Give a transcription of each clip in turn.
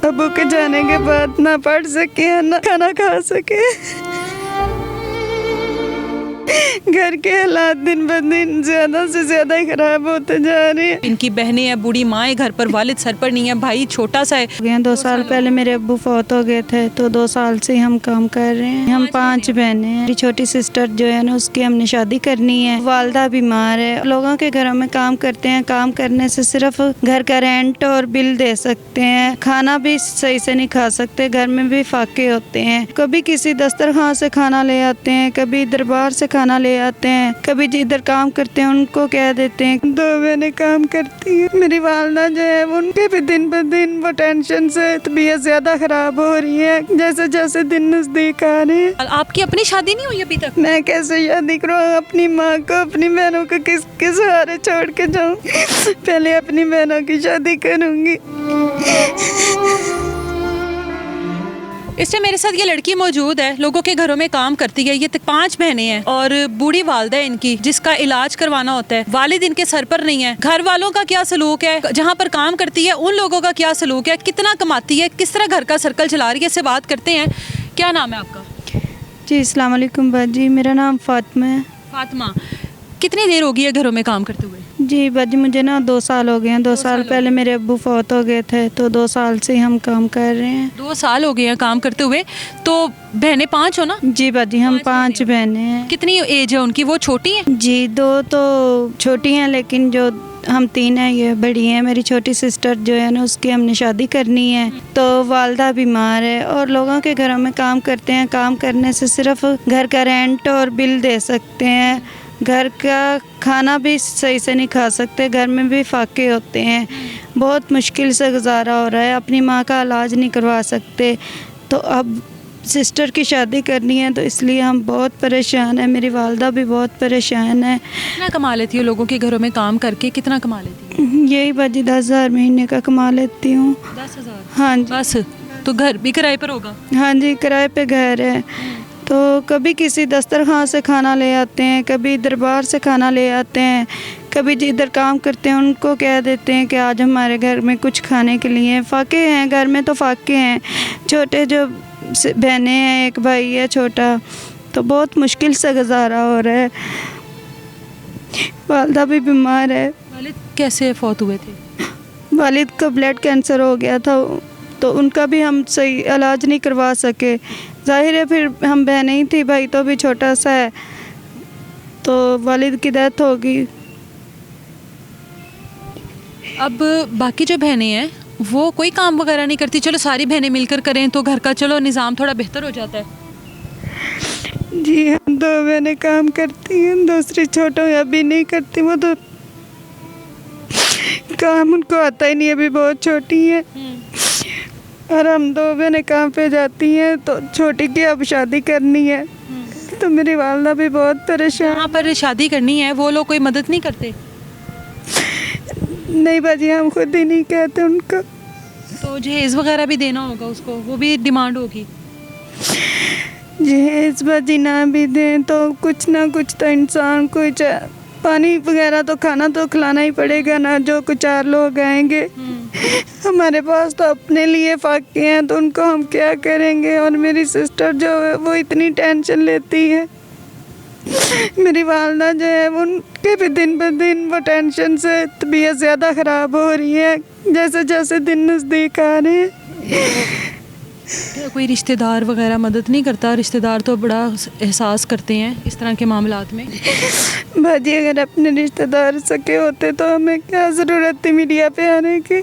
अबू के जाने के बाद ना पढ़ सके ना खाना खा सके। घर के हालात दिन ब दिन ज्यादा से ज्यादा ही खराब होते जा रहे हैं। इनकी बहनें हैं, बूढ़ी माँ है घर पर, वालिद सर पर नहीं है, भाई छोटा सा है। 2 साल पहले मेरे अब्बू फौत हो गए थे, तो 2 साल से हम काम कर रहे हैं। हम 5 बहनें हैं। मेरी छोटी सिस्टर जो है ना, उसकी हमने शादी करनी है। वालदा बीमार है। लोगों के घरों में काम करते हैं, काम करने से सिर्फ घर का रेंट और बिल दे सकते हैं, खाना भी सही से नहीं खा सकते, घर में भी फाके होते हैं। कभी किसी दस्तरखान से खाना ले आते हैं, कभी दरबार से खाना ले आते हैं, कभी जिधर काम करते हैं उनको कह देते हैं। 2 बहनें काम करती हैं। मेरी वालदा जो है उनके भी दिन ब दिन वो टेंशन से तबीयत ज्यादा खराब हो रही है, जैसे जैसे दिन नजदीक आ रहे हैं। आपकी अपनी शादी नहीं हुई अभी तक? मैं कैसे शादी करूँ? अपनी माँ को, अपनी बहनों को किसके सहारे छोड़ के जाऊँ? पहले अपनी बहनों की शादी करूँगी। इस टाइम मेरे साथ ये लड़की मौजूद है, लोगों के घरों में काम करती है। ये 5 बहनें हैं और बूढ़ी वालदा है इनकी, जिसका इलाज करवाना होता है। वालिद इनके सर पर नहीं है। घर वालों का क्या सलूक है, जहाँ पर काम करती है उन लोगों का क्या सलूक है, कितना कमाती है, किस तरह घर का सर्कल चला रही है, इससे बात करते हैं। क्या नाम है आपका? जी अस्सलाम वालेकुम बाजी, मेरा नाम फातिमा है। फातिमा, कितनी देर हो गई है घरों में काम करते हुए? जी बाजी, मुझे ना 2 साल हो गए हैं। 2 साल पहले मेरे अब्बू फौत हो गए थे, तो 2 साल से हम काम कर रहे हैं। 2 साल हो गए हैं काम करते हुए। तो बहनें 5 हो ना? जी बाजी, हम 5 बहनें हैं। कितनी एज है उनकी? वो छोटी है? जी 2 तो छोटी हैं, लेकिन जो हम 3 हैं ये बड़ी हैं। मेरी छोटी सिस्टर जो है ना, उसकी हमने शादी करनी है। तो वालदा बीमार है और लोगों के घरों में काम करते हैं, काम करने से सिर्फ घर का रेंट और बिल दे सकते हैं, घर का खाना भी सही से नहीं खा सकते, घर में भी फाके होते हैं। बहुत मुश्किल से गुजारा हो रहा है, अपनी माँ का इलाज नहीं करवा सकते। तो अब सिस्टर की शादी करनी है, तो इसलिए हम बहुत परेशान हैं। मेरी वालदा भी बहुत परेशान है। कितना कमा लेती हो लोगों के घरों में काम करके? कितना कमा लेती हो? यही बाजी 10,000 महीने का कमा लेती हूँ। 10,000? हाँ जी। बस? तो घर भी किराए पर होगा? हाँ जी, किराए पे घर है। तो कभी किसी दस्तरखान से खाना ले आते हैं, कभी दरबार से खाना ले आते हैं, कभी जिधर काम करते हैं उनको कह देते हैं कि आज हमारे घर में कुछ खाने के लिए। फाके हैं, घर में तो फाके हैं। छोटे जो बहनें हैं, एक भाई है छोटा, तो बहुत मुश्किल से गुजारा हो रहा है। वालदा भी बीमार है। वालिद कैसे फौत हुए थे? वालिद को ब्लड कैंसर हो गया था, तो उनका भी हम सही इलाज नहीं करवा सके। जाहिर है, फिर हम बहनें ही थी, भाई तो भी छोटा सा है, तो वालिद की डेथ हो गई। अब बाकी जो बहनें हैं वो कोई काम वगैरह नहीं करती? चलो सारी बहनें मिलकर करें तो घर का चलो निज़ाम थोड़ा बेहतर हो जाता है। जी हम 2 बहनें काम करती हैं, दूसरी छोटा अभी नहीं करती, वो तो काम उनको आता ही नहीं, अभी बहुत छोटी है। और हम 2 बहनें काम पे जाती हैं, तो छोटी की अब शादी करनी है, तो मेरी वालदा भी बहुत परेशान। यहाँ पर शादी करनी है, वो लोग कोई मदद नहीं करते? नहीं बाजी, हम खुद ही नहीं कहते उनको। तो जहेज़ वगैरह भी देना होगा उसको, वो भी डिमांड होगी। जहेज बाजी ना भी दें तो कुछ ना कुछ तो इंसान को पानी वगैरह तो खाना तो खिलाना ही पड़ेगा ना, जो कुछ 4 लोग आएंगे। हमारे पास तो अपने लिए फाके हैं, तो उनको हम क्या करेंगे। और मेरी सिस्टर जो है वो इतनी टेंशन लेती है। मेरी वालदा जो है उनके भी दिन ब दिन वो टेंशन से तबीयत ज़्यादा ख़राब हो रही है, जैसे जैसे दिन नज़दीक आ रहे हैं। क्या कोई रिश्तेदार वगैरह मदद नहीं करता? रिश्तेदार तो बड़ा एहसास करते हैं इस तरह के मामलात में। भाजी अगर अपने रिश्तेदार सके होते तो हमें क्या ज़रूरत थी मीडिया पे आने की।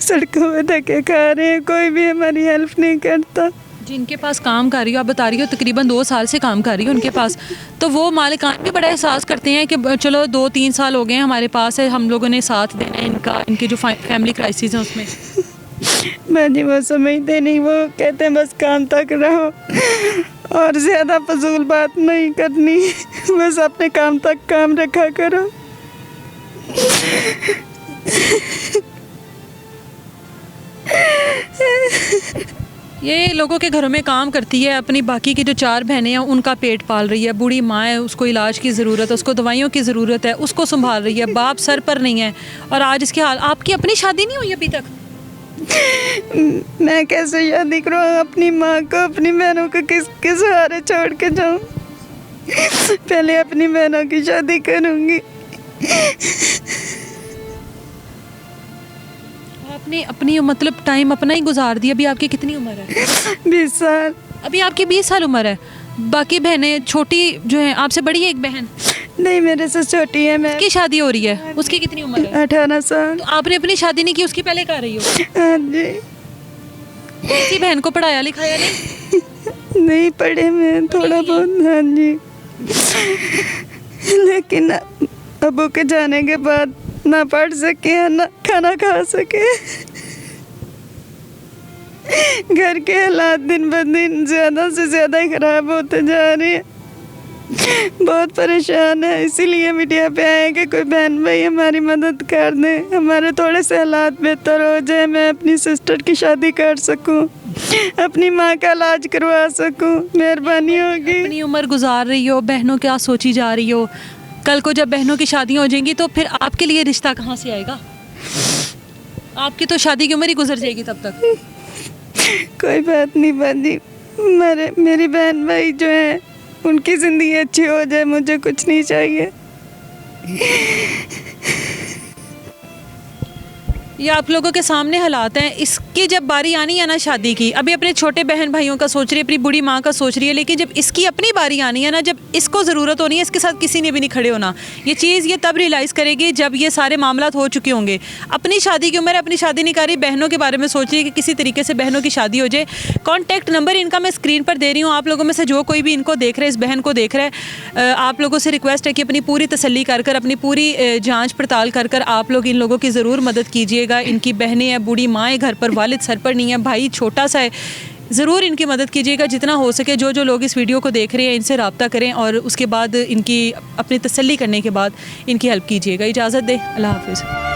सड़कों में धक्के खा रहे हैं, कोई भी हमारी हेल्प नहीं करता। जिनके पास काम कर रही हो, आप बता रही हो तकरीबन 2 साल से काम कर रही हो उनके पास, तो वो मालिकान भी बड़ा एहसास करते हैं कि चलो 2-3 साल हो गए हैं हमारे पास है, हम लोगों ने साथ देना है इनका, इनकी जो फैमिली क्राइसिस है उसमें। भाजी वो समझते नहीं, वो कहते हैं बस काम तक रहो और ज़्यादा फजूल बात नहीं करनी, बस अपने काम तक काम रखा करो। ये लोगों के घरों में काम करती है, अपनी बाकी की जो 4 बहनें हैं उनका पेट पाल रही है। बूढ़ी माँ है, उसको इलाज की ज़रूरत है, उसको दवाइयों की ज़रूरत है, उसको संभाल रही है। बाप सर पर नहीं है और आज इसके हाल। आपकी अपनी शादी नहीं हुई अभी तक? मैं कैसे शादी करूँ? अपनी माँ को, अपनी बहनों को किसके सहारे छोड़ के जाऊँ? पहले अपनी बहनों की शादी करूँगी। आपने अपनी मतलब टाइम अपना ही गुजार दिया। अभी आपकी कितनी उम्र है? 20 साल। अभी आपकी 20 साल उम्र है। बाकी बहनें छोटी जो हैं, आपसे बड़ी है एक बहन, नहीं मेरे से छोटी है। मैं उसकी शादी हो रही है, उसकी कितनी उम्र है? 18 साल। तो आपने अपनी शादी नहीं की, उसकी पहले कर रही हो? हाँ जी। किसी बहन को पढ़ाया लिखाया नहीं? नहीं पढ़े मैं, थोड़ा बहुत। हाँ जी। लेकिन अबू के जाने के बाद ना पढ़ सके ना खाना खा सके। घर के हालात दिन ब दिन ज़्यादा से ज़्यादा खराब होते जा रहे हैं। बहुत परेशान है, इसीलिए मीडिया पे आए कि कोई बहन भाई हमारी मदद कर दे, हमारे थोड़े से हालात बेहतर हो जाए, मैं अपनी सिस्टर की शादी कर सकूं, अपनी माँ का इलाज करवा सकूं। मेहरबानी होगी। अपनी उम्र गुजार रही हो, बहनों क्या सोची जा रही हो। कल को जब बहनों की शादियाँ हो जाएंगी तो फिर आपके लिए रिश्ता कहाँ से आएगा? आपकी तो शादी की उम्र ही गुजर जाएगी तब तक। कोई बात नहीं बाजी, मेरी बहन भाई जो है उनकी ज़िंदगी अच्छी हो जाए, मुझे कुछ नहीं चाहिए। ये आप लोगों के सामने हालात हैं। इसकी जब बारी आनी है ना शादी की, अभी अपने छोटे बहन भाइयों का सोच रही है, अपनी बूढ़ी माँ का सोच रही है, लेकिन जब इसकी अपनी बारी आनी है ना, जब इसको ज़रूरत होनी है, इसके साथ किसी ने भी नहीं खड़े होना। ये चीज़ ये तब रियलाइज़ करेगी जब ये सारे मामलात हो चुके होंगे। अपनी शादी की उम्र, अपनी शादी नहीं कर रही, बहनों के बारे में सोच रही है कि किसी तरीके से बहनों की शादी हो जाए। कॉन्टैक्ट नंबर इनका मैं स्क्रीन पर दे रही हूँ। आप लोगों में से जो कोई भी इनको देख रहे हैं, इस बहन को देख रहा है, आप लोगों से रिक्वेस्ट है कि अपनी पूरी तसल्ली कर कर, अपनी पूरी जाँच पड़ताल कर कर आप लोग इन लोगों की ज़रूर मदद कीजिएगा। इनकी बहनें हैं, बूढ़ी माँ है घर पर, वालिद सर पर नहीं है, भाई छोटा सा है, ज़रूर इनकी मदद कीजिएगा जितना हो सके। जो जो लोग इस वीडियो को देख रहे हैं इनसे रब्ता करें और उसके बाद इनकी अपनी तसल्ली करने के बाद इनकी हेल्प कीजिएगा। इजाज़त दें, अल्लाह हाफ़िज़।